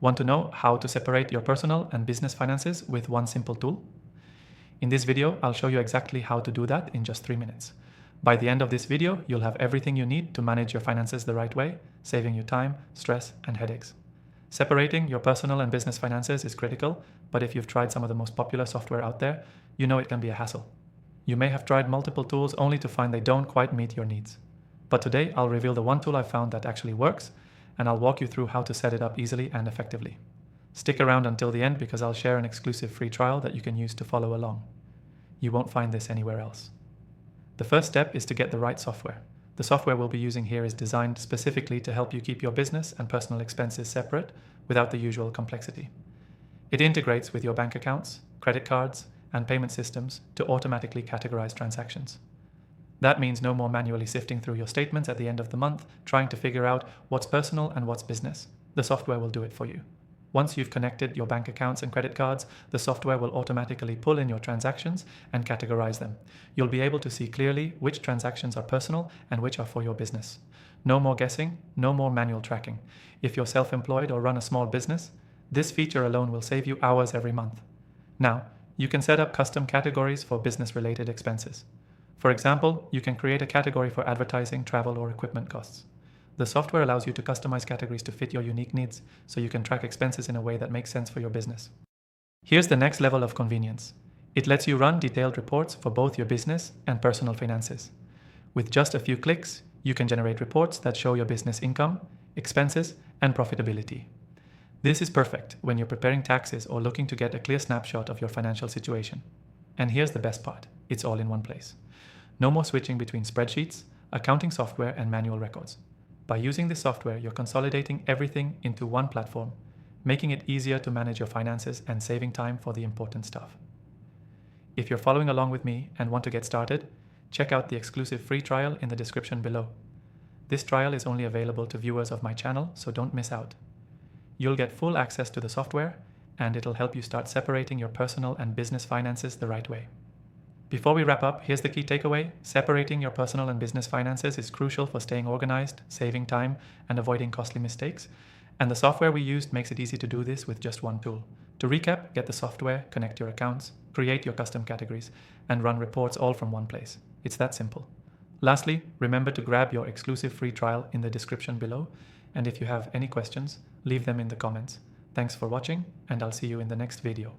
Want to know how to separate your personal and business finances with one simple tool? In this video, I'll show you exactly how to do that in just 3 minutes. By the end of this video, you'll have everything you need to manage your finances the right way, saving you time, stress, and headaches. Separating your personal and business finances is critical, but if you've tried some of the most popular software out there, you know it can be a hassle. You may have tried multiple tools only to find they don't quite meet your needs. But today, I'll reveal the one tool I found that actually works, and I'll walk you through how to set it up easily and effectively. Stick around until the end because I'll share an exclusive free trial that you can use to follow along. You won't find this anywhere else. The first step is to get the right software. The software we'll be using here is designed specifically to help you keep your business and personal expenses separate without the usual complexity. It integrates with your bank accounts, credit cards, and payment systems to automatically categorize transactions. That means no more manually sifting through your statements at the end of the month, trying to figure out what's personal and what's business. The software will do it for you. Once you've connected your bank accounts and credit cards, the software will automatically pull in your transactions and categorize them. You'll be able to see clearly which transactions are personal and which are for your business. No more guessing, no more manual tracking. If you're self-employed or run a small business, this feature alone will save you hours every month. Now, you can set up custom categories for business-related expenses. For example, you can create a category for advertising, travel, or equipment costs. The software allows you to customize categories to fit your unique needs, so you can track expenses in a way that makes sense for your business. Here's the next level of convenience. It lets you run detailed reports for both your business and personal finances. With just a few clicks, you can generate reports that show your business income, expenses, and profitability. This is perfect when you're preparing taxes or looking to get a clear snapshot of your financial situation. And here's the best part, it's all in one place. No more switching between spreadsheets, accounting software, and manual records. By using this software, you're consolidating everything into one platform, making it easier to manage your finances and saving time for the important stuff. If you're following along with me and want to get started, check out the exclusive free trial in the description below. This trial is only available to viewers of my channel, so don't miss out. You'll get full access to the software, and it'll help you start separating your personal and business finances the right way. Before we wrap up, here's the key takeaway. Separating your personal and business finances is crucial for staying organized, saving time, and avoiding costly mistakes. And the software we used makes it easy to do this with just one tool. To recap, get the software, connect your accounts, create your custom categories, and run reports all from one place. It's that simple. Lastly, remember to grab your exclusive free trial in the description below. And if you have any questions, leave them in the comments. Thanks for watching, and I'll see you in the next video.